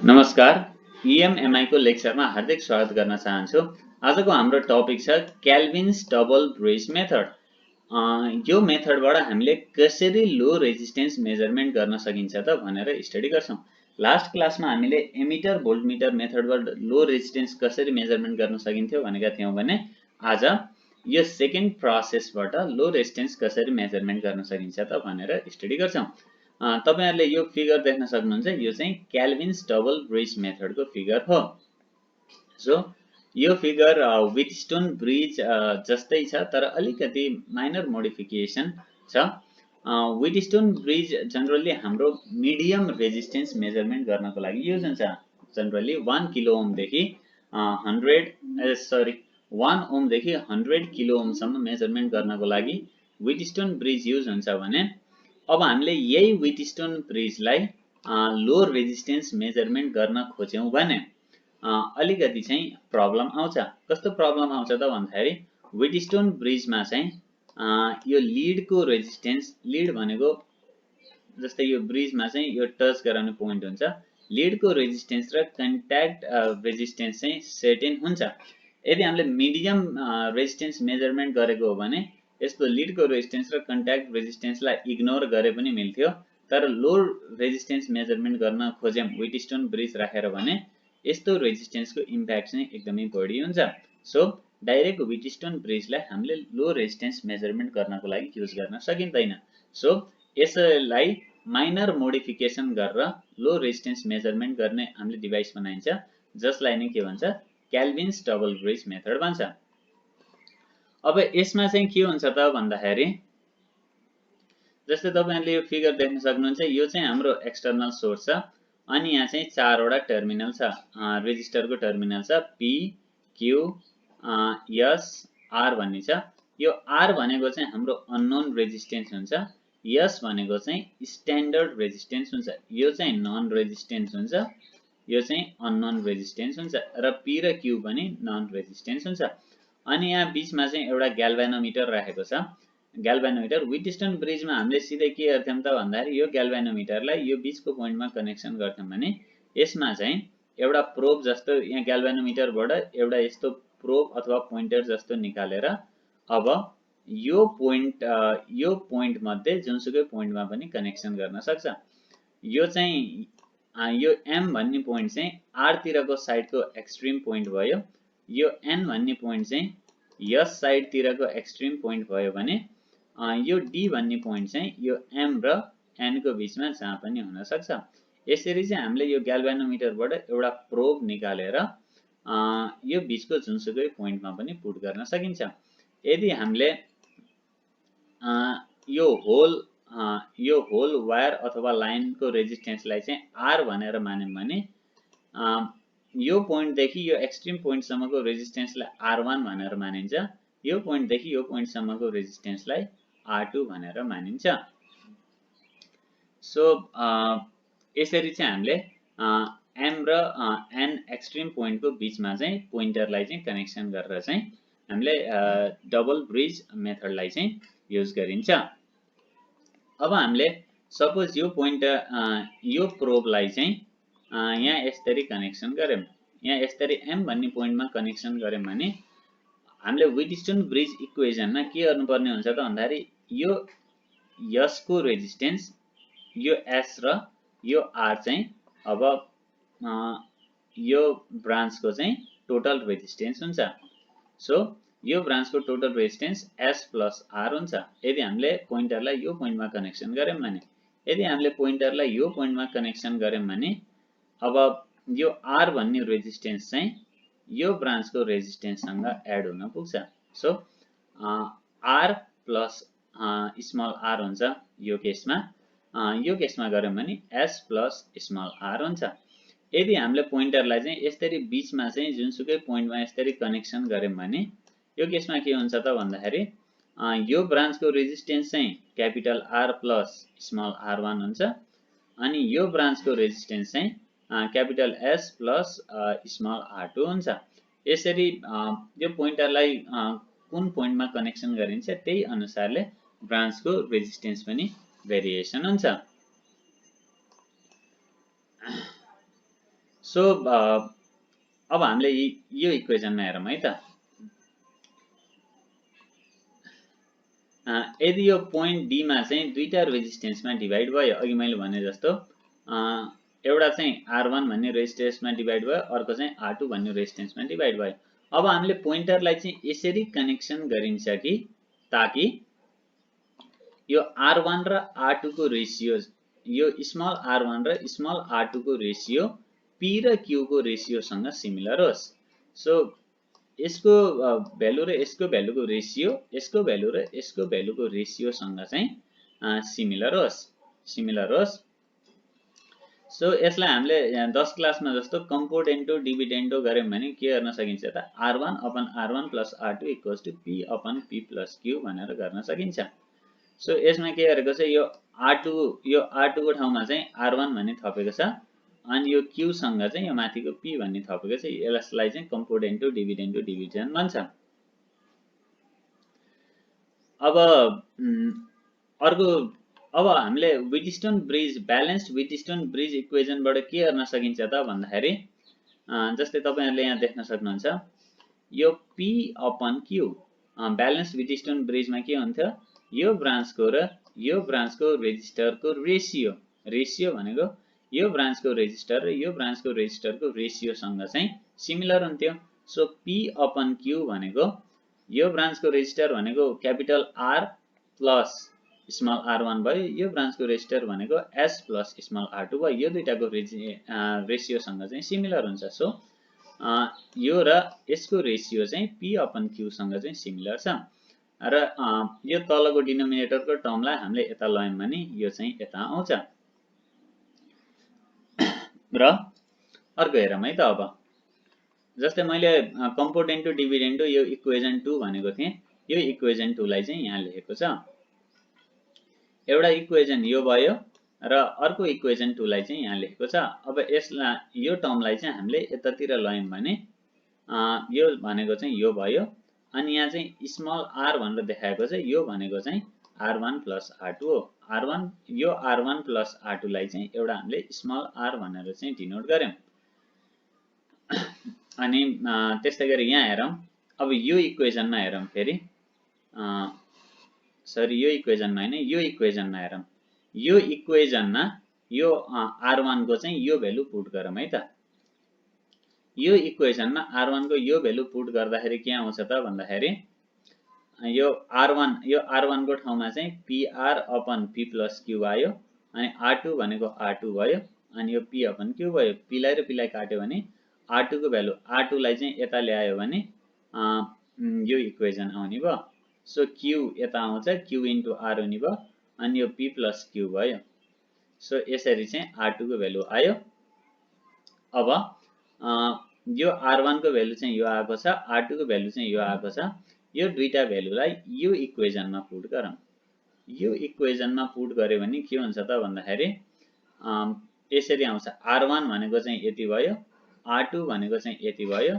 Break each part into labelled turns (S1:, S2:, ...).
S1: नमस्कार, इएमएमआई को लेक्चरमा हार्दिक स्वागत गर्न चाहन्छु। आजको हाम्रो टपिक छ क्याल्भिन्स डबल ब्रिज मेथड। यो मेथडबाट हामीले कसरी लो रेजिस्टेन्स मेजरमेन्ट गर्न सकिन्छ त भनेर स्टडी गर्छौं। लास्ट क्लासमा हामीले एमिटर भोल्टमिटर मेथडबाट लो रेजिस्टेन्स कसरी मेजरमेन्ट गर्न सकिन्थ्यो भनेका थियौं भने आज यो सेकेन्ड प्रोसेसबाट लो रेजिस्टेन्स कसरी मेजरमेन्ट गर्न सकिन्छ त भनेर स्टडी गर्छौं। तपाईहरुले यो फिगर देख्न सक्नुहुन्छ, यो चाहिँ क्याल्भिन्स डबल ब्रिज मेथडको फिगर हो। सो यो फिगर व्हिटस्टोन ब्रिज जस्तै छ, तर अलिकति माइनर मोडिफिकेसन छ। व्हिटस्टोन ब्रिज जनरली हाम्रो मिडियम रेजिस्टेन्स मेजरमेन्ट गर्नको लागि युज हुन्छ। जनरली 1 किलो ओम देखि 1 ओम देखि 100 किलो ओम सम्म मेजरमेन्ट गर्नको लागि व्हिटस्टोन ब्रिज युज हुन्छ भने अब हामीले यही व्हिटस्टोन ब्रिजलाई लो रेजिस्टेन्स मेजरमेन्ट गर्न खोज्यौं भने अलिकति चाहिँ प्रब्लम आउँछ। कस्तो प्रब्लम आउँछ त भन्दाखेरि व्हिटस्टोन ब्रिजमा चाहिँ यो लीडको रेजिस्टेन्स, लीड भनेको जस्तै यो ब्रिजमा चाहिँ यो टच गराउने पोइन्ट हुन्छ, लीडको रेजिस्टेन्स र कन्ट्याक्ट रेजिस्टेन्स चाहिँ सर्टेन हुन्छ। यदि हामीले मिडियम रेजिस्टेन्स मेजरमेन्ट गरेको हो भने यस्तो लीडको रेजिस्टेन्स र कन्ट्याक्ट रेजिस्टेन्सलाई इग्नोर गरे पनि मिल्थ्यो, तर लो रेजिस्टेन्स मेजरमेन्ट गर्न खोज्यौं व्हिटस्टोन ब्रिज राखेर भने यस्तो रेजिस्टेन्सको इम्प्याक्ट चाहिँ एकदमै बढी हुन्छ। सो डाइरेक्ट व्हिटस्टोन ब्रिजलाई हामीले लो रेजिस्टेन्स मेजरमेन्ट गर्नको लागि युज गर्न सकिँदैन। सो यसलाई माइनर मोडिफिकेसन गरेर लो रेजिस्टेन्स मेजरमेन्ट गर्ने हामीले डिभाइस बनाइन्छ, जसलाई नै के भन्छ, क्याल्भिन्स डबल ब्रिज मेथड भन्छ। अब यसमा चाहिँ के हुन्छ त भन्दाखेरि जस्तै तपाईहरुले यो फिगर देख्न सक्नुहुन्छ, यो चाहिँ हाम्रो एक्सटर्नल सोर्स छ अनि यहाँ चाहिँ चारवटा टर्मिनल छ। रेजिस्टरको टर्मिनल छ P, Q, S, R भन्ने छ। यो R भनेको चाहिँ हाम्रो अननोन रेजिस्टेन्स हुन्छ, S भनेको चाहिँ स्ट्यान्डर्ड रेजिस्टेन्स हुन्छ, यो चाहिँ नन रेजिस्टेन्स हुन्छ, यो चाहिँ अननोन रेजिस्टेन्स हुन्छ, र P र Q पनि नन रेजिस्टेन्स हुन्छ। अनि यहाँ बीचमा चाहिँ एउटा ग्याल्भेनोमिटर राखेको छ। ग्याल्भेनोमिटर व्हिटस्टोन ब्रिजमा हामीले सिधै के गर्थ्यौं त भन्दाखेरि यो ग्याल्भेनोमिटरलाई यो बीचको पोइन्टमा कनेक्सन गर्थ्यौं भने यसमा चाहिँ एउटा प्रोब जस्तो, यहाँ ग्याल्भेनोमिटरबाट एउटा यस्तो प्रोब अथवा पोइन्टर जस्तो निकालेर अब यो पोइन्ट मध्ये जुनसुकै पोइन्टमा पनि कनेक्सन गर्न सक्छ। यो चाहिँ यो M भन्ने पोइन्ट चाहिँ R तिरको साइडको एक्सट्रिम पोइन्ट भयो, यो N भन्ने पोइन्ट चाहिँ यस साइड तिरको एक्सट्रिम पोइन्ट भयो भने यो D भन्ने पोइन्ट चाहिँ यो M र N को बीचमा जहाँ पनि हुन सक्छ। यसरी चाहिँ हामीले यो ग्याल्भेनोमिटरबाट एउटा प्रोब निकालेर यो बीचको जुनसुकै पोइन्टमा पनि पुट गर्न सकिन्छ। यदि हामीले यो होल वायर अथवा लाइनको रेजिस्टेन्सलाई चाहिँ R भनेर मान्यौं भने यो पोइन्ट देखि यो एक्सट्रिम पोइन्ट सम्मको रेजिस्टेन्सलाई R1 भनेर मानिन्छ, यो पोइन्ट देखि यो पोइन्ट सम्मको रेजिस्टेन्सलाई R2 भनेर मानिन्छ। सो यसरी चाहिँ हामीले M र N एक्सट्रिम पोइन्टको बीचमा चाहिँ पोइन्टरलाई चाहिँ कनेक्सन गरेर चाहिँ हामीले डबल ब्रिज मेथडलाई चाहिँ युज गरिन्छ। अब हामीले सपोज यो यो प्रोबलाई चाहिँ यहाँ यसरी कनेक्सन गर्यौं, यहाँ यसरी M भन्ने पोइन्टमा कनेक्सन गर्यौं भने हामीले व्हिटस्टोन ब्रिज इक्वेसनमा के गर्नुपर्ने हुन्छ त भन्दाखेरि यो S को रेजिस्टेन्स, यो S र यो R चाहिँ अब यो ब्रान्चको चाहिँ टोटल रेजिस्टेन्स हुन्छ। सो यो ब्रान्चको total resistance S plus R हुन्छ यदि हामीले पोइन्टरलाई यो पोइन्टमा कनेक्सन गर्यौं भने। यदि हामीले पोइन्टरलाई यो पोइन्टमा कनेक्सन गर्यौं भने अब यो R भन्ने रेजिस्टेन्स चाहिँ यो ब्रान्चको रेजिस्टेन्ससँग एड हुन पुग्छ। सो R प्लस स्मल r हुन्छ यो केसमा गर्यौं भने S प्लस स्मल r हुन्छ। यदि हामीले पोइन्टरलाई चाहिँ यसरी बीचमा चाहिँ जुनसुकै पोइन्टमा यसरी कनेक्सन गर्यौं भने यो केसमा के हुन्छ त भन्दाखेरि यो ब्रान्चको रेजिस्टेन्स चाहिँ capital R plus small r1 हुन्छ अनि यो ब्रान्चको रेजिस्टेन्स चाहिँ capital S plus small r2 हुन्छ। यसरी यो पोइन्टरलाई कुन पोइन्टमा कनेक्सन गरिन्छ त्यही अनुसारले ब्रान्चको रेजिस्टेन्स पनि भेरिएसन हुन्छ। सो अब हामीले यो इक्वेजनमा हेरौँ है त। यदि यो पोइन्ट डी मा चाहिँ दुईटा रेजिस्टेन्समा डिभाइड भयो, अघि मैले भने जस्तो एउटा चाहिँ R1 भन्ने रेजिस्टेन्समा डिभाइड भयो, अर्को चाहिँ R2 भन्ने रेजिस्टेन्समा डिभाइड भयो। अब हामीले पोइन्टरलाई चाहिँ यसरी कनेक्सन गरिन्छ कि ताकि यो R1 र R2 को रेसियो, यो स्मल R1 र स्मल R2 को रेसियो P र Q को रेसियोसँग सिमिलर होस्। सो यसको भ्यालु र यसको भ्यालुको रेसियो, यसको भ्यालु र यसको भ्यालुको रेसियोसँग चाहिँ सिमिलर होस्। सो यसलाई हामीले 10 क्लासमा जस्तो कम्पोनेन्टो डिभिडेन्डो गर्यौं भने के गर्न सकिन्छ त, R1 upon R1 plus R2 equals to P upon P plus Q भनेर गर्न सकिन्छ। सो यसमा के गरेको छ, यो R2 को ठाउँमा चाहिँ R1 भन्ने थपेको छ, अनि यो Q सँग चाहिँ यो माथिको P भन्ने थपेको छ। यसलाई चाहिँ कम्पोनेन्टो डिभिडेन्डो डिभिजन भन्छ। अब हामीले व्हिटस्टोन ब्रिज, ब्यालेन्स्ड व्हिटस्टोन ब्रिज इक्वेजनबाट के गर्न सकिन्छ त भन्दाखेरि, जस्तै तपाईहरुले यहाँ देख्न सक्नुहुन्छ, यो P अपन Q ब्यालेन्स्ड व्हिटस्टोन ब्रिजमा के हुन्थ्यो, यो ब्रान्चको र यो ब्रान्चको रेजिस्टरको रेसियो भनेको यो ब्रान्चको रेजिस्टर र यो ब्रान्चको रेजिस्टरको रेसियोसँग चाहिँ सिमिलर हुन्थ्यो। सो P अपन Q भनेको यो ब्रान्चको रेजिस्टर भनेको capital R plus small R1 भयो, यो ब्रान्चको रेजिस्टर भनेको S प्लस स्मल R2 भयो। यो दुईटाको रेसियोसँग चाहिँ सिमिलर हुन्छ। सो यो र यसको रेसियो चाहिँ P अपन Q सँग चाहिँ सिमिलर छ र यो तलको डिनोमिनेटरको टर्मलाई हामीले यता लयौं भने यो चाहिँ यता आउँछ। र अर्को हेरौँ है त। अब जस्तै मैले कम्पोनेन्टो डिभिडेन्डो यो इक्वेजन 2 भनेको थिएँ, यो इक्वेजन 2 लाई चाहिँ यहाँ लेखेको छ। एउटा इक्वेजन यो भयो र अर्को इक्वेजन 2 लाई चाहिँ यहाँ लेखेको छ। अब यसलाई यो टर्मलाई चाहिँ हामीले यतातिर लयौं भने यो भनेको चाहिँ यो भयो, अनि यहाँ चाहिँ स्मल r भनेर देखाएको छ, यो भनेको चाहिँ R1 प्लस R2 हो। यो R1 प्लस R2 लाई चाहिँ एउटा हामीले स्मल r भनेर चाहिँ डिनोट गर्यौं। अनि त्यस्तै गरी यहाँ हेरौँ। अब यो इक्वेजनमा हेरौँ फेरि, सरी यो इक्वेजनमा हैन, यो इक्वेजनमा हेरौँ। यो इक्वेजनमा यो R1 को चाहिँ यो भ्यालु पुट गरौँ है त। यो इक्वेजनमा R1 को यो भ्यालु पुट गर्दाखेरि के आउँछ त भन्दाखेरि, यो R1 को ठाउँमा चाहिँ PR अपन P प्लस Q आयो, अनि R2 भनेको R2 भयो, अनि यो P अपन Q भयो। P लाई र P लाई काट्यो भने R2 को भ्यालु, R2 लाई चाहिँ यता ल्यायो भने यो इक्वेजन आउने भयो। सो Q यता आउँछ, Q इन्टु R हुने भयो, अनि यो P प्लस Q भयो। सो यसरी चाहिँ R2 को भ्यालु आयो। अब यो R1 को भ्यालु चाहिँ यो आएको छ, R2 को भ्यालु चाहिँ यो आएको छ। यो दुईटा भ्यालुलाई यो इक्वेजनमा पुट गरौँ। यो इक्वेजनमा पुट गर्यो भने के हुन्छ त भन्दाखेरि यसरी आउँछ। R1 भनेको चाहिँ यति भयो, R2 भनेको चाहिँ यति भयो।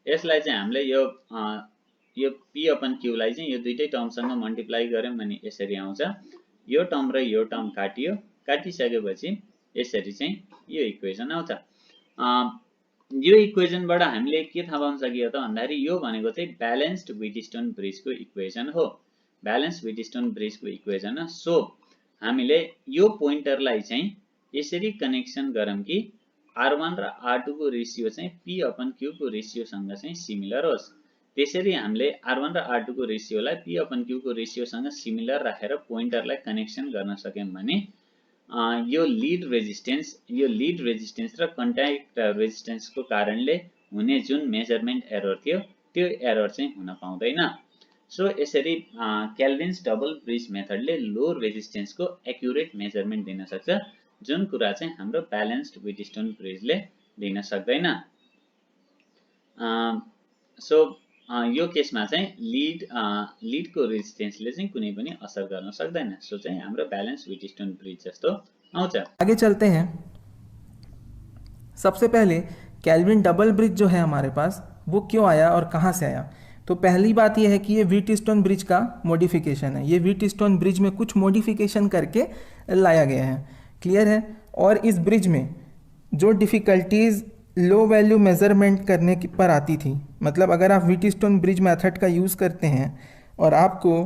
S1: यसलाई चाहिँ हामीले यो P अपन Q लाई चाहिँ यो दुईटै टर्मसँग मल्टिप्लाई गर्यौं भने यसरी आउँछ। यो टर्म र यो टर्म काटियो, काटिसकेपछि यसरी चाहिँ यो इक्वेजन आउँछ। यो इक्वेजनबाट हामीले के थाहा पाउन सकियो त भन्दाखेरि, यो भनेको चाहिँ ब्यालेन्स्ड व्हिटस्टोन ब्रिजको इक्वेजन हो। ब्यालेन्स्ड व्हिटस्टोन ब्रिजको इक्वेजन हो। सो हामीले यो पोइन्टरलाई चाहिँ यसरी कनेक्सन गरौँ कि R1 र R2 को रेसियो चाहिँ P अपन Q को रेसियोसँग चाहिँ सिमिलर होस्। त्यसरी हामीले R1 र R2 को रेसियोलाई P अपन Q को रेसियोसँग सिमिलर राखेर पोइन्टरलाई कनेक्सन गर्न सक्यौं भने यो लीड रेजिस्टेन्स र कन्ट्याक्ट रेजिस्टेन्सको कारणले हुने जुन मेजरमेन्ट एरर थियो त्यो एरर चाहिँ हुन पाउँदैन। सो यसरी केल्भिन्स डबल ब्रिज मेथडले लो रेजिस्टेन्सको एक्युरेट मेजरमेन्ट दिन सक्छ, जुन कुरा चाहिँ हाम्रो ब्यालेन्स्ड व्हिटस्टोन ब्रिजले दिन सक्दैन। सो यो केसमा चाहिँ लीडको रेजिस्टेन्सले चाहिँ कुनै पनि असर गर्न सक्दैन। सो चाहिँ हाम्रो ब्यालेन्स व्हिटस्टोन ब्रिज जस्तो आउँछ।
S2: आगे चलते हैं। सबसे पहले केल्विन डबल ब्रिज जो है हमारे पास, वो क्यों आया और कहाँ से आया। तो पहली बात यह है कि ये व्हीटस्टोन ब्रिज का मॉडिफिकेशन है। ये व्हीटस्टोन ब्रिज में कुछ मॉडिफिकेशन करके लाया गया है, क्लियर है। और इस ब्रिज में जो डिफ़िकल्टीज़ लो वैल्यू मेज़रमेंट करने पर आती थी। मतलब अगर आप व्हीटस्टोन ब्रिज मेथड का यूज़ करते हैं और आपको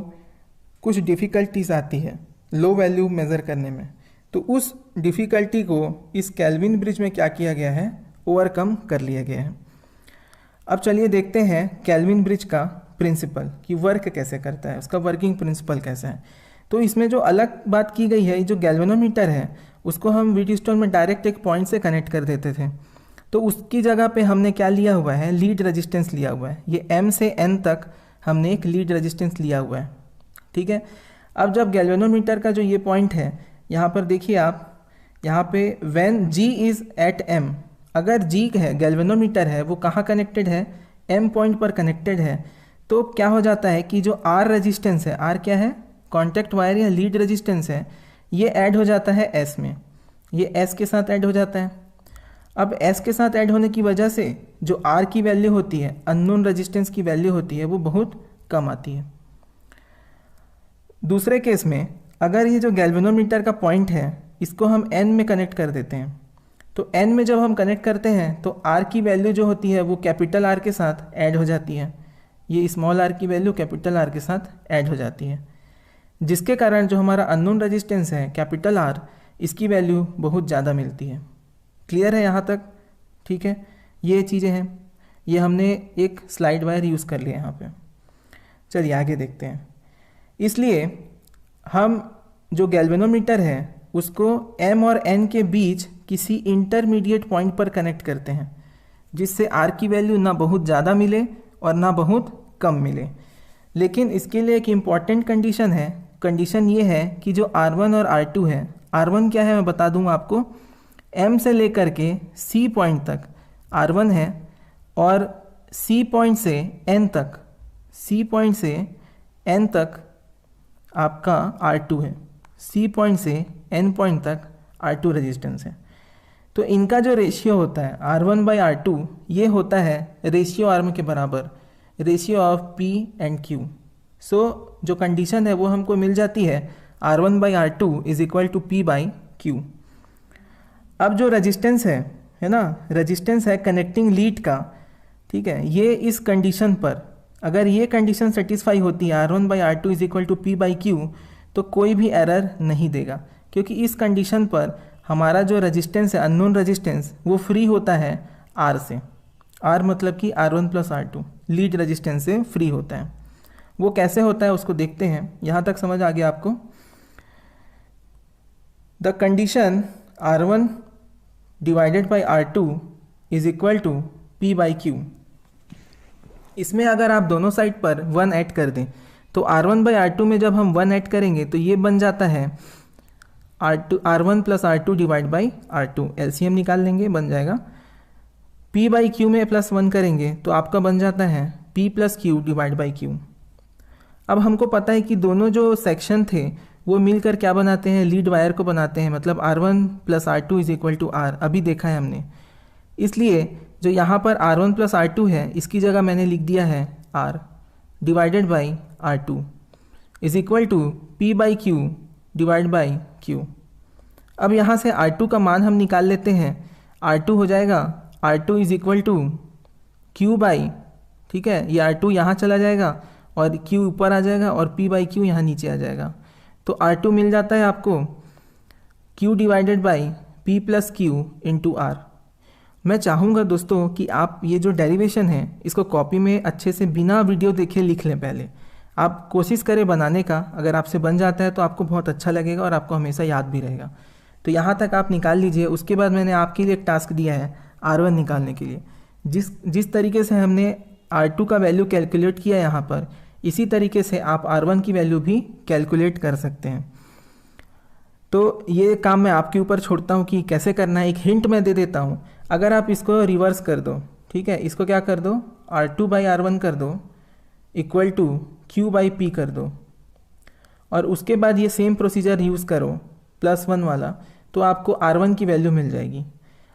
S2: कुछ डिफ़िकल्टीज आती है लो वैल्यू मेज़र करने में, तो उस डिफ़िकल्टी को इस कैल्विन ब्रिज में क्या किया गया है, ओवरकम कर लिया गया है। अब चलिए देखते हैं कैल्विन ब्रिज का प्रिंसिपल कि वर्क कैसे करता है, उसका वर्किंग प्रिंसिपल कैसा है। तो इसमें जो अलग बात की गई है, जो गैल्वेनोमीटर है उसको हम व्हीटस्टोन में डायरेक्ट एक पॉइंट से कनेक्ट कर देते थे, तो उसकी जगह पे हमने क्या लिया हुआ है, लीड रेजिस्टेंस लिया हुआ है। ये M से N तक हमने एक लीड रेजिस्टेंस लिया हुआ है, ठीक है। अब जब गैल्वेनोमीटर का जो ये पॉइंट है, यहाँ पर देखिए आप, यहाँ पे when G is at M, अगर G है गैल्वेनोमीटर है वो कहाँ कनेक्टेड है, M पॉइंट पर कनेक्टेड है, तो क्या हो जाता है कि जो R रेजिस्टेंस है, R क्या है, कॉन्टैक्ट वायर या लीड रेजिस्टेंस है, ये ऐड हो जाता है S में, ये S के साथ ऐड हो जाता है। अब S के साथ ऐड होने की वजह से जो R की वैल्यू होती है, अननोन रेजिस्टेंस की वैल्यू होती है, वो बहुत कम आती है। दूसरे केस में अगर ये जो गैल्वेनोमीटर का पॉइंट है इसको हम N में कनेक्ट कर देते हैं, तो N में जब हम कनेक्ट करते हैं तो R की वैल्यू जो होती है वो कैपिटल R के साथ ऐड हो जाती है, ये स्मॉल r की वैल्यू कैपिटल R के साथ ऐड हो जाती है, जिसके कारण जो हमारा अननोन रेजिस्टेंस है कैपिटल R, इसकी वैल्यू बहुत ज़्यादा मिलती है। क्लियर है यहाँ तक, ठीक है। ये चीज़ें हैं, ये हमने एक स्लाइड वायर यूज़ कर लिया यहाँ पे। चलिए आगे देखते हैं। इसलिए हम जो गैल्वेनोमीटर है उसको M और N के बीच किसी इंटरमीडिएट पॉइंट पर कनेक्ट करते हैं, जिससे R की वैल्यू ना बहुत ज़्यादा मिले और ना बहुत कम मिले। लेकिन इसके लिए एक इम्पॉर्टेंट कंडीशन है, कंडीशन ये है कि जो R1 और R2 है, R1 क्या है मैं बता दूँ आपको, M से लेकर के C पॉइंट तक R1 है, और C पॉइंट से N तक, C पॉइंट से N तक आपका R2 है, C पॉइंट से N पॉइंट तक R2 रेजिस्टेंस है। तो इनका जो रेशियो होता है R1/R2, ये होता है रेशियो आर्म के बराबर, ratio of P and Q। सो जो कंडीशन है वो हमको मिल जाती है R1/R2 is equal to P/Q। अब जो रेजिस्टेंस है ना, रेजिस्टेंस है कनेक्टिंग लीड का, ठीक है, ये इस कंडीशन पर अगर ये कंडीशन सेटिस्फाई होती है R1/R2 is equal to P/Q, तो कोई भी एरर नहीं देगा, क्योंकि इस कंडीशन पर हमारा जो रेजिस्टेंस है अननोन रेजिस्टेंस वो फ्री होता है R से। R मतलब कि R1+R2 लीड रेजिस्टेंस से फ्री होता है। वो कैसे होता है उसको देखते हैं। यहाँ तक समझ आ गया आपको। The condition R1 divided by R2 is equal to P/Q। इसमें अगर आप दोनों साइड पर 1 ऐड कर दें तो R1/R2 में जब हम 1 ऐड करेंगे तो ये बन जाता है R1+R2 divide by R2, LCM निकाल लेंगे, बन जाएगा। P/Q में +1 करेंगे तो आपका बन जाता है P+Q डिवाइड बाई Q। अब हमको पता है कि दोनों जो सेक्शन थे वो मिलकर क्या बनाते हैं, लीड वायर को बनाते हैं, मतलब R1+R2 is equal to R, अभी देखा है हमने। इसलिए जो यहाँ पर R1+R2 है इसकी जगह मैंने लिख दिया है R divided by R2 is equal to P/Q divide by Q। अब यहाँ से R2 का मान हम निकाल लेते हैं, R2 हो जाएगा R2 is equal to Q by, ठीक है, ये R2 यहाँ चला जाएगा और Q ऊपर आ जाएगा और P/Q यहाँ नीचे आ जाएगा। तो R2 मिल जाता है आपको Q divided by P+Q into R। मैं चाहूँगा दोस्तों कि आप ये जो डेरिवेशन है इसको कॉपी में अच्छे से बिना वीडियो देखे लिख लें। पहले आप कोशिश करें बनाने का, अगर आपसे बन जाता है तो आपको बहुत अच्छा लगेगा और आपको हमेशा याद भी रहेगा। तो यहाँ तक आप निकाल लीजिए। उसके बाद मैंने आपके लिए एक टास्क दिया है R1 निकालने के लिए। जिस तरीके से हमने R2 का वैल्यू कैलकुलेट किया यहाँ पर, इसी तरीके से आप R1 की वैल्यू भी कैलकुलेट कर सकते हैं। तो ये काम मैं आपके ऊपर छोड़ता हूँ कि कैसे करना है। एक हिंट मैं दे देता हूँ, अगर आप इसको रिवर्स कर दो, ठीक है, इसको क्या कर दो, R2/R1 कर दो इक्वल टू Q/P कर दो, और उसके बाद ये सेम प्रोसीजर यूज़ करो +1 वाला, तो आपको R1 की वैल्यू मिल जाएगी।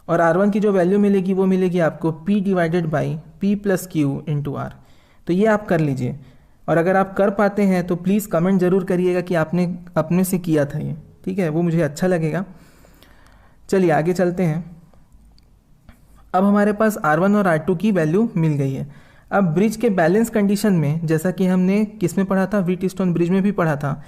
S2: और R1 की जो वैल्यू मिलेगी वो मिलेगी आपको P divided by P+Q into R। तो ये आप कर लीजिए, और अगर आप कर पाते हैं तो प्लीज़ कमेंट ज़रूर करिएगा कि आपने अपने से किया था ये, ठीक है, वो मुझे अच्छा लगेगा। चलिए आगे चलते हैं। अब हमारे पास R1 और R2 की वैल्यू मिल गई है। अब ब्रिज के बैलेंस कंडीशन में, जैसा कि हमने किस में पढ़ा था, व्हीटस्टोन ब्रिज में भी पढ़ा था,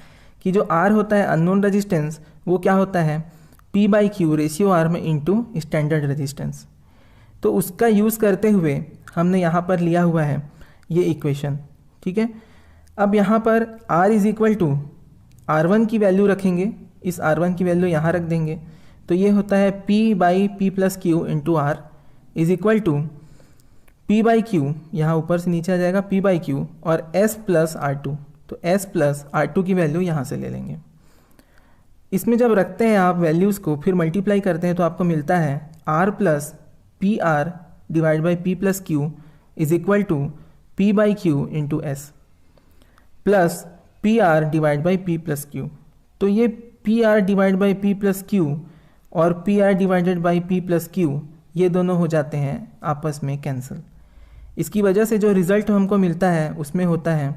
S2: कि जो R होता है अननोन रेजिस्टेंस, वो क्या होता है P/Q रेशियो R में इंटू स्टैंडर्ड रेजिस्टेंस। तो उसका यूज़ करते हुए हमने यहाँ पर लिया हुआ है ये इक्वेशन, ठीक है। अब यहाँ पर R is equal to R1 की वैल्यू रखेंगे, इस R1 की वैल्यू यहाँ रख देंगे, तो ये होता है P/P+Q into R is equal to P/Q, यहाँ ऊपर से नीचे आ जाएगा P/Q और S प्लस R2, तो S प्लस R2 की वैल्यू यहाँ से ले लेंगे। इसमें जब रखते हैं आप वैल्यूज़ को, फिर मल्टीप्लाई करते हैं, तो आपको मिलता है R plus PR divide by P+Q is equal to P/Q into S plus PR divide by P+Q। तो ये PR डिवाइड बाई P+Q और PR डिवाइडेड बाई P+Q ये दोनों हो जाते हैं आपस में कैंसिल। इसकी वजह से जो रिज़ल्ट हमको मिलता है उसमें होता है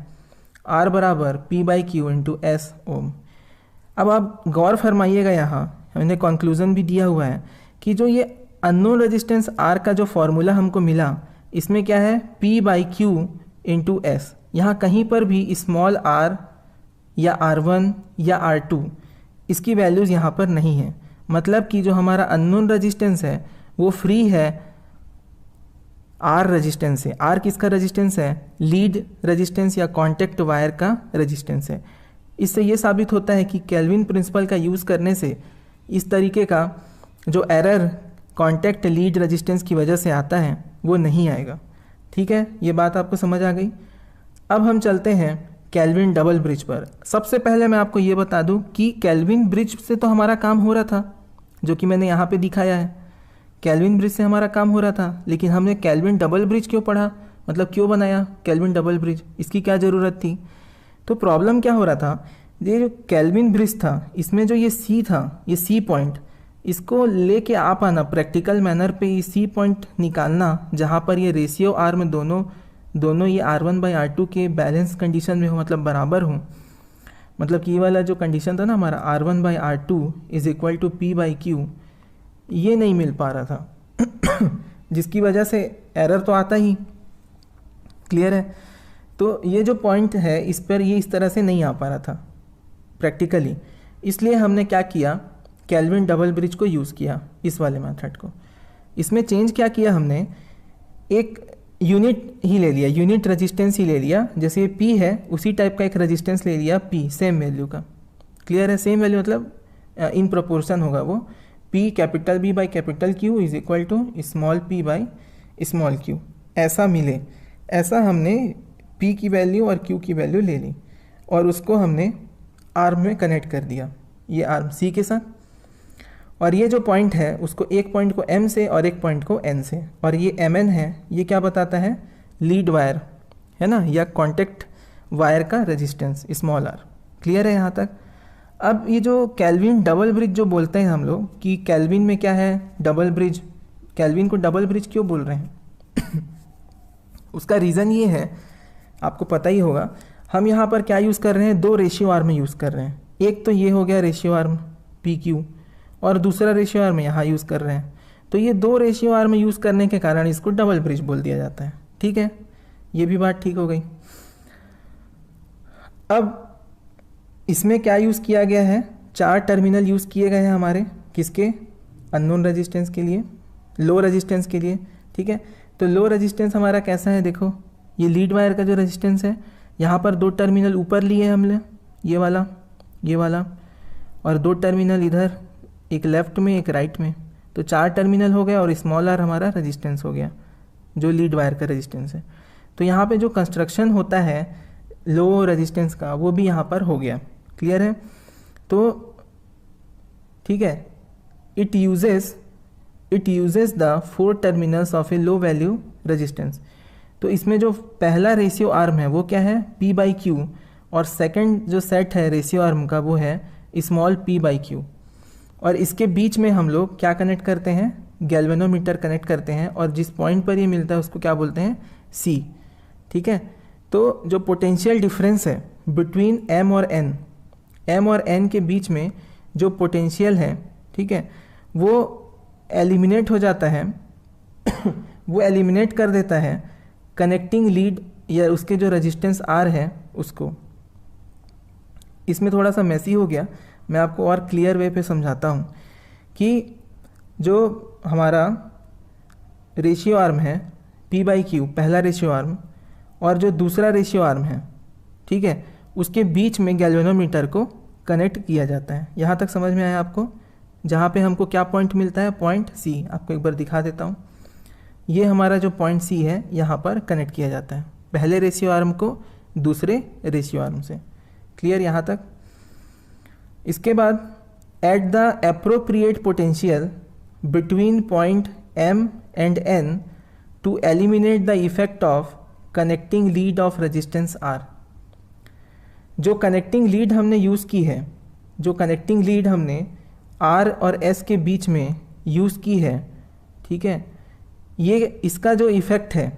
S2: R बराबर P/Q इंटू S ओम। अब आप गौर फरमाइएगा, यहाँ हमने कंक्लूज़न भी दिया हुआ है कि जो ये अननोन रेजिस्टेंस R का जो फॉर्मूला हमको मिला, इसमें क्या है P/Q इंटू S। यहाँ कहीं पर भी स्मॉल r या R1 या R2 इसकी वैल्यूज़ यहाँ पर नहीं है। मतलब कि जो हमारा अननोन रेजिस्टेंस है वो फ्री है R रेजिस्टेंस से। R किसका रेजिस्टेंस है? लीड रेजिस्टेंस या कॉन्टेक्ट वायर का रेजिस्टेंस है। इससे ये साबित होता है कि केल्विन प्रिंसिपल का यूज़ करने से इस तरीके का जो एरर कॉन्टेक्ट लीड रेजिस्टेंस की वजह से आता है वो नहीं आएगा। ठीक है, ये बात आपको समझ आ गई। अब हम चलते हैं केल्विन डबल ब्रिज पर। सबसे पहले मैं आपको ये बता दूं कि केल्विन ब्रिज से तो हमारा काम हो रहा था, जो कि मैंने यहाँ पे दिखाया है। केल्विन ब्रिज से हमारा काम हो रहा था, लेकिन हमने केल्विन डबल ब्रिज क्यों पढ़ा, मतलब क्यों बनाया केल्विन डबल ब्रिज, इसकी क्या ज़रूरत थी? तो प्रॉब्लम क्या हो रहा था, ये जो केल्विन ब्रिज था इसमें जो ये सी था, ये सी पॉइंट, इसको लेके आप आना प्रैक्टिकल मैनर पे, ये सी पॉइंट निकालना जहाँ पर ये रेशियो आर में दोनों ये R1/R2 के बैलेंस कंडीशन में हो, मतलब बराबर हो। मतलब कि ये वाला जो कंडीशन था ना हमारा R1/R2 is equal to P/Q, ये नहीं मिल पा रहा था जिसकी वजह से एरर तो आता ही, क्लियर है। तो ये जो पॉइंट है इस पर ये इस तरह से नहीं आ पा रहा था प्रैक्टिकली, इसलिए हमने क्या किया, केल्विन डबल ब्रिज को यूज़ किया, इस वाले मेथड को। इसमें चेंज क्या किया हमने, एक यूनिट ही ले लिया, यूनिट रेजिस्टेंस ही ले लिया। जैसे ये P है उसी टाइप का एक रेजिस्टेंस ले लिया P, सेम वैल्यू का, क्लियर है। सेम वैल्यू मतलब इन प्रोपोर्शन होगा वो, P capital B by capital Q is equal to small p by small q, ऐसा मिले। ऐसा हमने P की वैल्यू और Q की वैल्यू ले ली और उसको हमने आर्म में कनेक्ट कर दिया, ये आर्म C के साथ। और ये जो पॉइंट है उसको एक पॉइंट को M से और एक पॉइंट को N से, और ये Mn है, ये क्या बताता है, लीड वायर है ना, या कॉन्टेक्ट वायर का रेजिस्टेंस स्मॉल r, क्लियर है यहाँ तक। अब ये जो केल्विन डबल ब्रिज जो बोलते हैं हम लोग कि केल्विन में क्या है डबल ब्रिज, केल्विन को डबल ब्रिज क्यों बोल रहे हैं उसका रीज़न ये है, आपको पता ही होगा। हम यहाँ पर क्या यूज़ कर रहे हैं, दो रेशियो आर्म यूज़ कर रहे हैं। एक तो ये हो गया रेशियो आर्म PQ और दूसरा रेशियो आर्म यहाँ यूज़ कर रहे हैं। तो ये दो रेशियो आर्म यूज़ करने के कारण इसको डबल ब्रिज बोल दिया जाता है। ठीक है, ये भी बात ठीक हो गई। अब इसमें क्या यूज़ किया गया है, 4 टर्मिनल यूज़ किए गए हैं हमारे, किसके, अननोन रेजिस्टेंस के लिए, लो रेजिस्टेंस के लिए। ठीक है, तो लो रेजिस्टेंस हमारा कैसा है, देखो ये लीड वायर का जो रेजिस्टेंस है, यहाँ पर 2 टर्मिनल ऊपर लिए हमने, ये वाला और 2 टर्मिनल इधर, एक लेफ्ट में एक राइट में, तो 4 टर्मिनल हो गया और स्मॉल आर हमारा रेजिस्टेंस हो गया जो लीड वायर का रेजिस्टेंस है। तो यहाँ पे जो कंस्ट्रक्शन होता है लो रेजिस्टेंस का वो भी यहाँ पर हो गया, क्लियर है। तो ठीक है, it uses the 4 terminals of A low value resistance. तो इसमें जो पहला रेशियो आर्म है वो क्या है, P/Q, और सेकंड जो सेट है रेशियो आर्म का वो है स्मॉल P/Q। और इसके बीच में हम लोग क्या कनेक्ट करते हैं, गैल्वेनोमीटर कनेक्ट करते हैं, और जिस पॉइंट पर ये मिलता है उसको क्या बोलते हैं, C। ठीक है, तो जो पोटेंशियल डिफरेंस है बिटवीन M और N के बीच में जो पोटेंशियल है, ठीक है, वो एलिमिनेट हो जाता है वो एलिमिनेट कर देता है कनेक्टिंग लीड या उसके जो रेजिस्टेंस आर है उसको। इसमें थोड़ा सा मैसी हो गया, मैं आपको और क्लियर वे पे समझाता हूँ कि जो हमारा रेशियो आर्म है P/Q, पहला रेशियो आर्म, और जो दूसरा रेशियो आर्म है, ठीक है, उसके बीच में गैल्वेनोमीटर को कनेक्ट किया जाता है। यहाँ तक समझ में आया आपको? जहाँ पे हमको क्या पॉइंट मिलता है, पॉइंट C। आपको एक बार दिखा देता हूँ, ये हमारा जो पॉइंट C है यहाँ पर कनेक्ट किया जाता है पहले रेशियो आर्म को दूसरे रेशियो आर्म से। क्लियर यहाँ तक? इसके बाद at the appropriate potential between point M and N to eliminate the effect of connecting lead of resistance R। जो कनेक्टिंग लीड हमने यूज़ की है, जो कनेक्टिंग लीड हमने R और S के बीच में यूज़ की है, ठीक है, ये इसका जो इफ़ेक्ट है,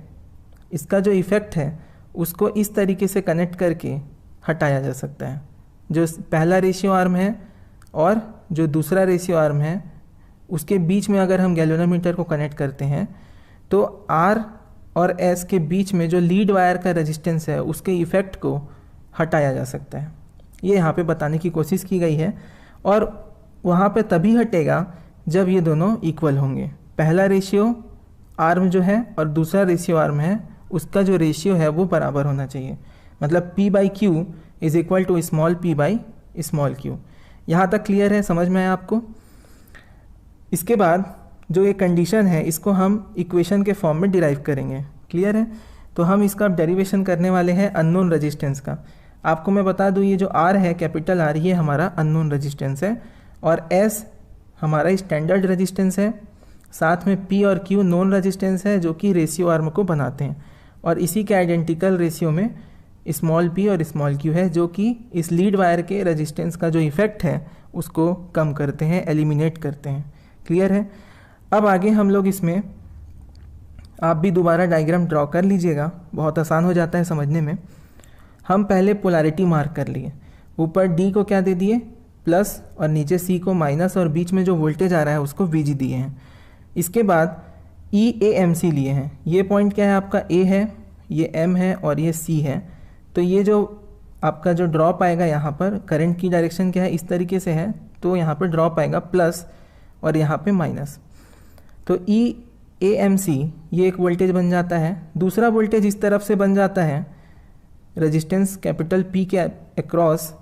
S2: इसका जो इफ़ेक्ट है उसको इस तरीके से कनेक्ट करके हटाया जा सकता है। जो पहला रेशियो आर्म है और जो दूसरा रेशियो आर्म है उसके बीच में अगर हम गैल्वेनोमीटर को कनेक्ट करते हैं तो R और S के बीच में जो लीड वायर का रेजिस्टेंस है उसके इफ़ेक्ट को हटाया जा सकता है। ये यहाँ पे बताने की कोशिश की गई है, और वहाँ पे तभी हटेगा जब ये दोनों इक्वल होंगे। पहला रेशियो आर्म जो है और दूसरा रेशियो आर्म है उसका जो रेशियो है वो बराबर होना चाहिए। मतलब P/Q is equal to small p/q। यहाँ तक क्लियर है? समझ में आया आपको? इसके बाद जो ये कंडीशन है इसको हम इक्वेशन के फॉर्म में डिराइव करेंगे। क्लियर है? तो हम इसका डेरिवेशन करने वाले हैं अननोन रेजिस्टेंस का। आपको मैं बता दूँ, ये जो R है, कैपिटल R, ये हमारा अननोन रेजिस्टेंस है, और S हमारा स्टैंडर्ड रेजिस्टेंस है, साथ में P और Q नॉन रेजिस्टेंस है जो कि रेशियो आर्म को बनाते हैं, और इसी के आइडेंटिकल रेशियो में स्मॉल p और स्मॉल q है जो कि इस लीड वायर के रेजिस्टेंस का जो इफ़ेक्ट है उसको कम करते हैं, एलिमिनेट करते हैं। क्लियर है? अब आगे हम लोग इसमें, आप भी दोबारा डायग्राम ड्रॉ कर लीजिएगा, बहुत आसान हो जाता है समझने में। हम पहले पोलैरिटी मार्क कर लिए, ऊपर D को क्या दे दिए, प्लस, और नीचे C को माइनस, और बीच में जो वोल्टेज आ रहा है उसको VG दिए हैं। इसके बाद EAMC लिए हैं। ये पॉइंट क्या है आपका, A है, ये M है और ये C है। तो ये जो आपका जो ड्रॉप आएगा यहाँ पर, करंट की डायरेक्शन क्या है, इस तरीके से है, तो यहाँ पर ड्रॉप आएगा प्लस और यहाँ पे माइनस। तो EAMC ये एक वोल्टेज बन जाता है। दूसरा वोल्टेज इस तरफ से बन जाता है रेजिस्टेंस कैपिटल P के अक्रॉस,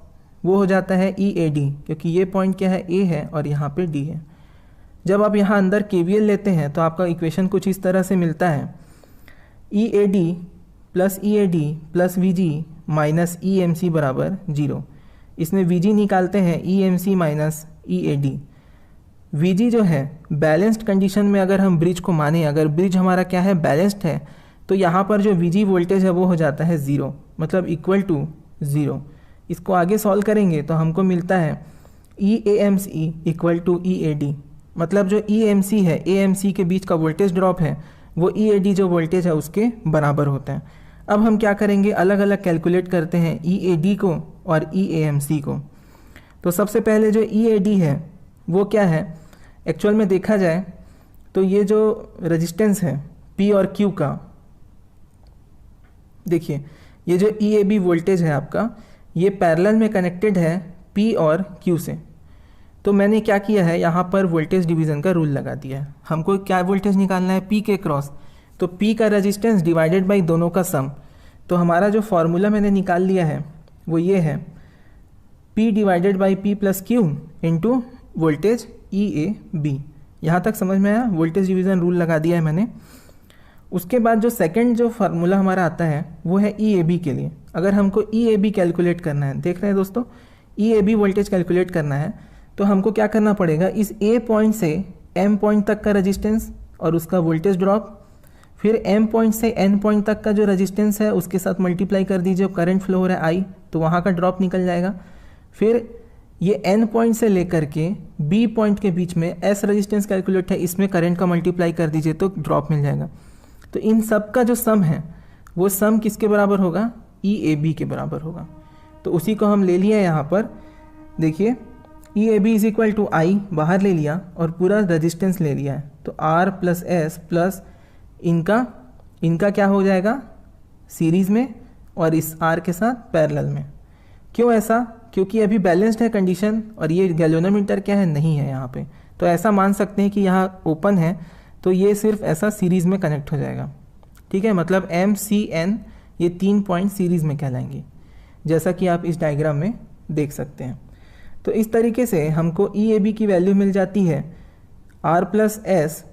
S2: वो हो जाता है EAD, क्योंकि ये पॉइंट क्या है, A है और यहाँ पे D है। जब आप यहाँ अंदर KVL लेते हैं तो आपका इक्वेशन कुछ इस तरह से मिलता है, EAD plus EAD plus VG minus EMC बराबर 0। इसमें VG निकालते हैं, EMC माइनस EAD। VG जो है बैलेंस्ड कंडीशन में, अगर हम ब्रिज को माने, अगर ब्रिज हमारा क्या है, बैलेंस्ड है, तो यहाँ पर जो VG वोल्टेज है वो हो जाता है 0, मतलब इक्वल टू 0। इसको आगे सॉल्व करेंगे तो हमको मिलता है EAMC इक्वल टू EAD, मतलब जो EMC है, AMC के बीच का वोल्टेज ड्रॉप है वो EAD जो वोल्टेज है उसके बराबर होता है। अब हम क्या करेंगे, अलग अलग कैलकुलेट करते हैं EAD को और EAMC को। तो सबसे पहले जो EAD है वो क्या है, एक्चुअल में देखा जाए तो ये जो रेजिस्टेंस है P और Q का, देखिए ये जो EAB वोल्टेज है आपका, ये पैरेलल में कनेक्टेड है P और Q से। तो मैंने क्या किया है, यहाँ पर वोल्टेज डिवीज़न का रूल लगा दिया है। हमको क्या वोल्टेज निकालना है, P के क्रॉस, तो P का रेजिस्टेंस डिवाइडेड बाई दोनों का सम। तो हमारा जो फॉर्मूला मैंने निकाल लिया है वो ये है, P divided by P plus Q into voltage EAB। यहाँ तक समझ में आया? वोल्टेज डिवीज़न रूल लगा दिया है मैंने। उसके बाद जो सेकंड जो फार्मूला हमारा आता है वो है EAB के लिए। अगर हमको EAB कैलकुलेट करना है, देख रहे हैं दोस्तों, EAB वोल्टेज कैलकुलेट करना है तो हमको क्या करना पड़ेगा, इस A पॉइंट से M पॉइंट तक का रेजिस्टेंस और उसका वोल्टेज ड्रॉप, फिर M पॉइंट से N पॉइंट तक का जो रेजिस्टेंस है उसके साथ मल्टीप्लाई कर दीजिए, करंट फ्लो हो रहा है I, तो वहाँ का ड्रॉप निकल जाएगा। फिर ये N पॉइंट से लेकर के B पॉइंट के बीच में S रेजिस्टेंस कैलकुलेट है, इसमें करंट का मल्टीप्लाई कर दीजिए तो ड्रॉप मिल जाएगा। तो इन सब का जो सम है वो सम किसके बराबर होगा, EAB के बराबर होगा। तो उसी को हम ले लिया यहाँ पर, देखिए EAB is equal to I बाहर ले लिया और पूरा रेजिस्टेंस ले लिया है। तो R प्लस एस प्लस इनका क्या हो जाएगा सीरीज़ में और इस R के साथ पैरेलल में। क्यों ऐसा? क्योंकि अभी बैलेंस्ड है कंडीशन और ये गैल्वेनोमीटर क्या है, नहीं है यहाँ पे। तो ऐसा मान सकते हैं कि यहाँ ओपन है तो ये सिर्फ ऐसा सीरीज़ में कनेक्ट हो जाएगा। ठीक है, मतलब MCN ये 3 पॉइंट सीरीज़ में कहलाएंगे, जैसा कि आप इस डायग्राम में देख सकते हैं। तो इस तरीके से हमको EAB की वैल्यू मिल जाती है R plus S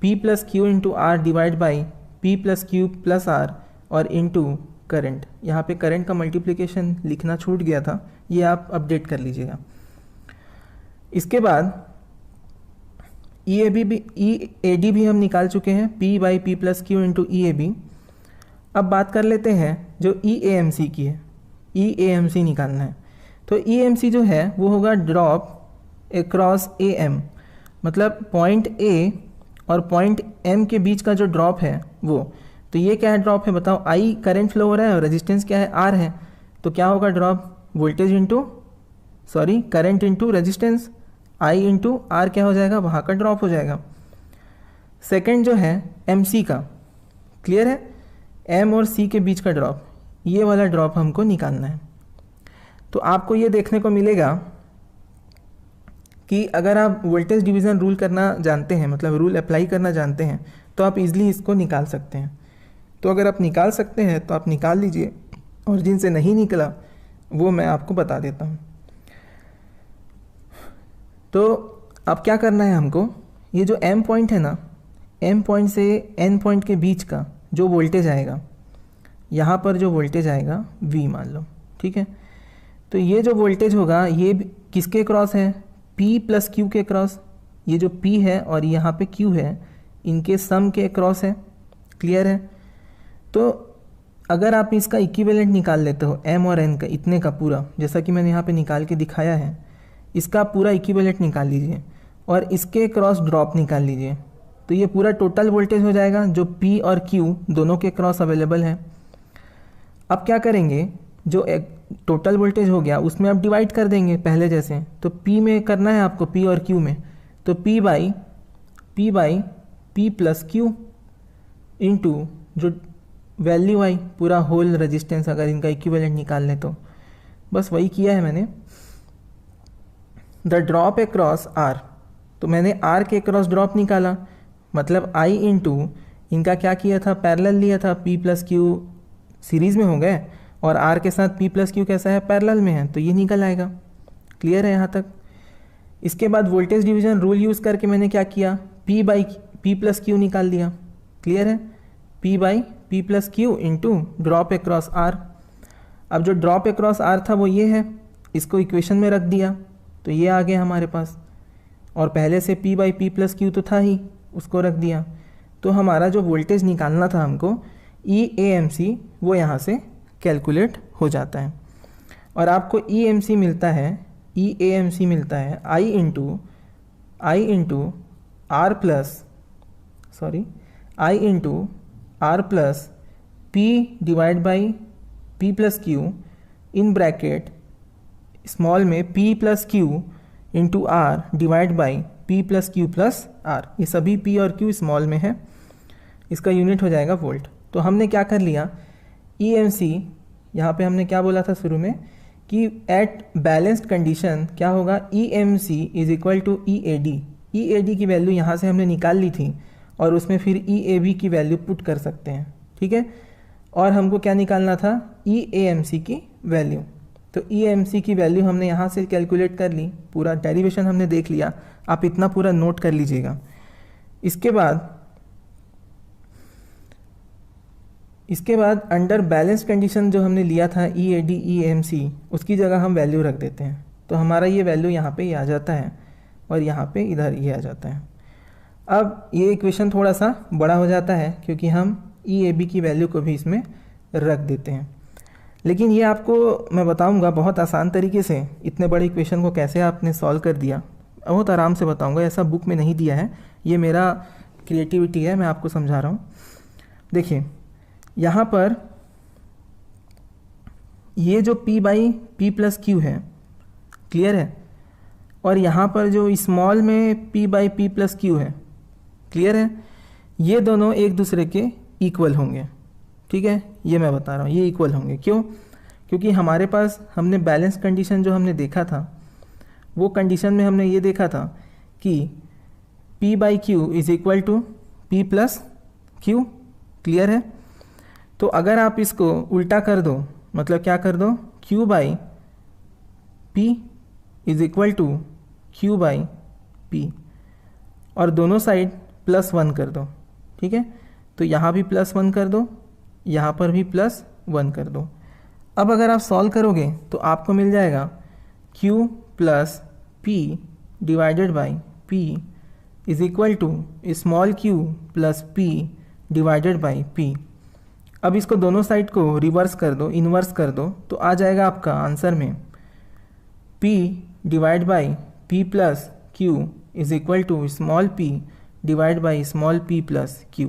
S2: P plus Q into R divide by P plus Q plus R और इंटू करंट। यहाँ पे करंट का मल्टीप्लिकेशन लिखना छूट गया था, ये आप अपडेट कर लीजिएगा। इसके बाद EAD भी हम निकाल चुके हैं, P by P plus Q into EAB। अब बात कर लेते हैं जो EAMC की है, EAMC निकालना है। तो EAMC जो है वो होगा ड्रॉप अक्रॉस AM, मतलब पॉइंट A और पॉइंट M के बीच का जो ड्रॉप है वो। तो ये क्या है ड्रॉप है बताओ, I करंट फ्लो हो रहा है और रेजिस्टेंस क्या है, R है। तो क्या होगा drop, voltage into current into resistance, I into R क्या हो जाएगा, वहाँ का ड्रॉप हो जाएगा। सेकंड जो है MC का, क्लियर है, M और C के बीच का ड्रॉप, ये वाला ड्रॉप हमको निकालना है। तो आपको ये देखने को मिलेगा कि अगर आप वोल्टेज डिवीज़न रूल करना जानते हैं, मतलब रूल अप्लाई करना जानते हैं, तो आप इजीली इसको निकाल सकते हैं। तो अगर आप निकाल सकते हैं तो आप निकाल लीजिए, और जिनसे नहीं निकला वो मैं आपको बता देता हूँ। तो अब क्या करना है हमको, ये जो M पॉइंट है ना, M पॉइंट से N पॉइंट के बीच का जो वोल्टेज आएगा, यहाँ पर जो वोल्टेज आएगा V मान लो, ठीक है। तो ये जो वोल्टेज होगा ये किसके क्रॉस है, P प्लस Q के क्रॉस। ये जो P है और यहाँ पे Q है, इनके सम के क्रॉस है, क्लियर है। तो अगर आप इसका इक्विवेलेंट निकाल लेते हो M और N का, इतने का पूरा, जैसा कि मैंने यहाँ पे निकाल के दिखाया है, इसका पूरा इक्विवेलेंट निकाल लीजिए और इसके क्रॉस ड्रॉप निकाल लीजिए। तो ये पूरा टोटल वोल्टेज हो जाएगा जो P और Q दोनों के क्रॉस अवेलेबल है। अब क्या करेंगे, जो एक टोटल वोल्टेज हो गया उसमें आप डिवाइड कर देंगे पहले जैसे। तो P में करना है आपको, P और Q में, तो P by P plus Q into जो वैल्यू आई पूरा होल रेजिस्टेंस, अगर इनका इक्विवेलेंट निकाल लें तो बस वही किया है मैंने। द ड्रॉप अक्रॉस R, तो मैंने R के क्रॉस ड्रॉप निकाला, मतलब I इंटू इनका क्या किया था, पैरेलल लिया था, P प्लस क्यू सीरीज़ में हो गए और R के साथ P प्लस क्यू कैसा है, पैरेलल में है, तो ये निकल आएगा। क्लियर है यहाँ तक। इसके बाद वोल्टेज डिवीज़न रूल यूज़ करके मैंने क्या किया, P by P plus Q निकाल दिया, क्लियर है, P by P plus Q into drop across R। अब जो ड्रॉप अक्रॉस R था वो ये है, इसको इक्वेशन में रख दिया तो ये आ गया हमारे पास, और पहले से P by P plus Q तो था ही, उसको रख दिया। तो हमारा जो वोल्टेज निकालना था हमको EAMC, वो यहाँ से कैलकुलेट हो जाता है। और आपको EAMC मिलता है I into R plus P divide by P plus Q in bracket small में P plus Q into R divide by P plus Q plus R। ये सभी P और Q स्मॉल में है, इसका यूनिट हो जाएगा वोल्ट। तो हमने क्या कर लिया, EMC यहाँ पे हमने क्या बोला था शुरू में कि एट बैलेंस्ड कंडीशन क्या होगा, EMC is equal to EAD की वैल्यू यहाँ से हमने निकाल ली थी और उसमें फिर EAB की वैल्यू पुट कर सकते हैं, ठीक है। और हमको क्या निकालना था, EAMC की वैल्यू। तो EAMC की वैल्यू हमने यहाँ से कैलकुलेट कर ली, पूरा डेरिवेशन हमने देख लिया, आप इतना पूरा नोट कर लीजिएगा। इसके बाद अंडर बैलेंस कंडीशन जो हमने लिया था EAD EAMC, उसकी जगह हम वैल्यू रख देते हैं। तो हमारा ये वैल्यू यहाँ पे आ जाता है और यहाँ पे इधर ये आ जाता है। अब ये इक्वेशन थोड़ा सा बड़ा हो जाता है क्योंकि हम EAB की वैल्यू को भी इसमें रख देते हैं। लेकिन ये आपको मैं बताऊंगा बहुत आसान तरीके से इतने बड़े इक्वेशन को कैसे आपने सॉल्व कर दिया, बहुत आराम से बताऊंगा। ऐसा बुक में नहीं दिया है, ये मेरा क्रिएटिविटी है, मैं आपको समझा रहा हूँ। देखिए यहाँ पर ये जो P by P plus Q है, क्लियर है, और यहाँ पर जो स्मॉल में P by P plus Q है, क्लियर है? ये दोनों एक दूसरे के इक्वल होंगे, ठीक है, ये मैं बता रहा हूँ, ये इक्वल होंगे। क्यों? क्योंकि हमारे पास हमने बैलेंस कंडीशन जो हमने देखा था, वो कंडीशन में हमने ये देखा था कि P by Q is equal to P plus Q. Clear है? तो अगर आप इसको उल्टा कर दो, मतलब क्या कर दो, Q by P is equal to Q by P, और दोनों साइड +1 कर दो, ठीक है। तो यहाँ भी +1 कर दो, यहाँ पर भी +1 कर दो। अब अगर आप सॉल्व करोगे तो आपको मिल जाएगा Q plus P divided by P is equal to small q plus P divided by P। अब इसको दोनों साइड को रिवर्स कर दो, इन्वर्स कर दो, तो आ जाएगा आपका आंसर में P divide by P plus Q is equal to small p divide by small p plus Q।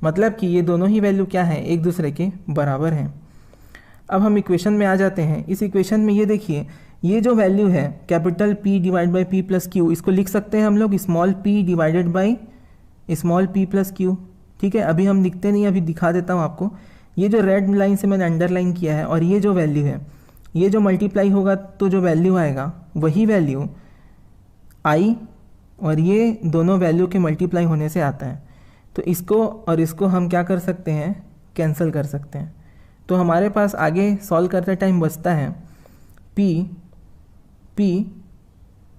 S2: मतलब कि ये दोनों ही वैल्यू क्या है, एक दूसरे के बराबर हैं। अब हम इक्वेशन में आ जाते हैं। इस इक्वेशन में ये देखिए, ये जो वैल्यू है capital P divide by P plus Q, इसको लिख सकते हैं हम लोग small p divided by small p plus Q, ठीक है। अभी हम लिखते नहीं, अभी दिखा देता हूँ आपको। ये जो रेड लाइन से मैंने अंडरलाइन किया है, और ये जो वैल्यू है, ये जो मल्टीप्लाई होगा तो जो वैल्यू आएगा वही वैल्यू आई, और ये दोनों वैल्यू के मल्टीप्लाई होने से आता है। तो इसको और इसको हम क्या कर सकते हैं, कैंसिल कर सकते हैं। तो हमारे पास आगे सॉल्व करते टाइम बचता है P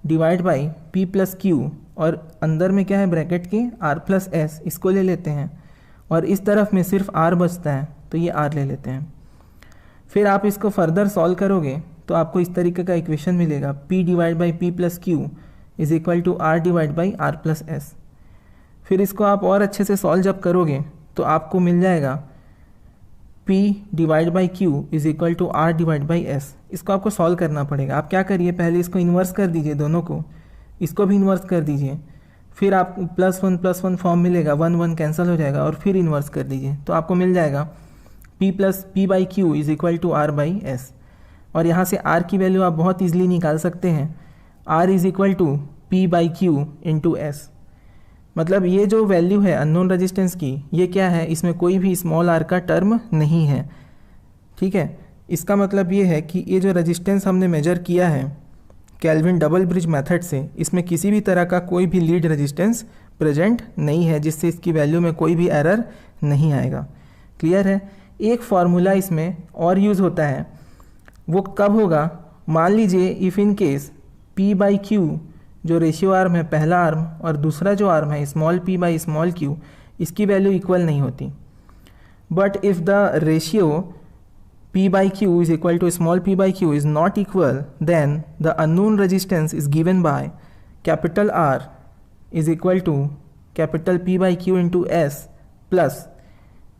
S2: divide by P plus Q, और अंदर में क्या है ब्रैकेट के R प्लस S, इसको ले लेते हैं, और इस तरफ में सिर्फ R बचता है तो ये R ले लेते हैं। फिर आप इसको फर्दर सॉल्व करोगे तो आपको इस तरीके का इक्वेशन मिलेगा, P divide by P plus Q is equal to R divide by R plus S। फिर इसको आप और अच्छे से सॉल्व जब करोगे तो आपको मिल जाएगा P divide by Q is equal to R divide by S। इसको आपको सॉल्व करना पड़ेगा। आप क्या करिए, पहले इसको इन्वर्स कर दीजिए, दोनों को, इसको भी इन्वर्स कर दीजिए, फिर आप +1 फॉर्म मिलेगा, 1 1 कैंसिल हो जाएगा, और फिर इन्वर्स कर दीजिए तो आपको मिल जाएगा P plus P by Q is equal to R by S। और यहाँ से R की वैल्यू आप बहुत ईजिली निकाल सकते हैं, R is equal to P by Q into S। मतलब ये जो वैल्यू है अननोन रेजिस्टेंस की, ये क्या है, इसमें कोई भी स्मॉल r का टर्म नहीं है, ठीक है। इसका मतलब ये है कि ये जो रेजिस्टेंस हमने मेजर किया है केल्विन डबल ब्रिज मेथड से, इसमें किसी भी तरह का कोई भी लीड रेजिस्टेंस प्रेजेंट नहीं है, जिससे इसकी वैल्यू में कोई भी एरर नहीं आएगा। क्लियर है? एक फार्मूला इसमें और यूज़ होता है, वो कब होगा, मान लीजिए if in case P by Q जो रेशियो आर्म है पहला आर्म, और दूसरा जो आर्म है small p by small q, इसकी वैल्यू इक्वल नहीं होती। But if the ratio p by q is equal to small p by q is not equal, then the unknown resistance is given by capital R is equal to capital P by Q into S plus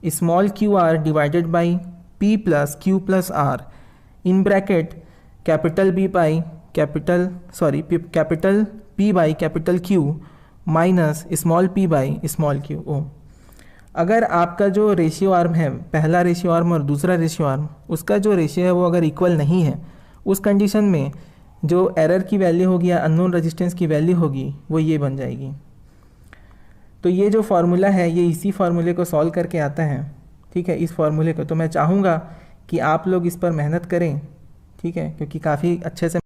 S2: small QR divided by P plus Q plus R in bracket capital B by capital P by capital Q minus small p by small q। ओ, अगर आपका जो ratio arm है, पहला ratio arm और दूसरा ratio arm, उसका जो ratio है वो अगर इक्वल नहीं है, उस कंडीशन में जो एरर की वैल्यू होगी या अननोन रेजिस्टेंस की वैल्यू होगी वो ये बन जाएगी। तो ये जो फार्मूला है ये इसी फार्मूले को सॉल्व करके आता है, ठीक है, इस फार्मूले को। तो मैं चाहूँगा कि आप लोग इस पर मेहनत करें, ठीक है, क्योंकि काफ़ी अच्छे से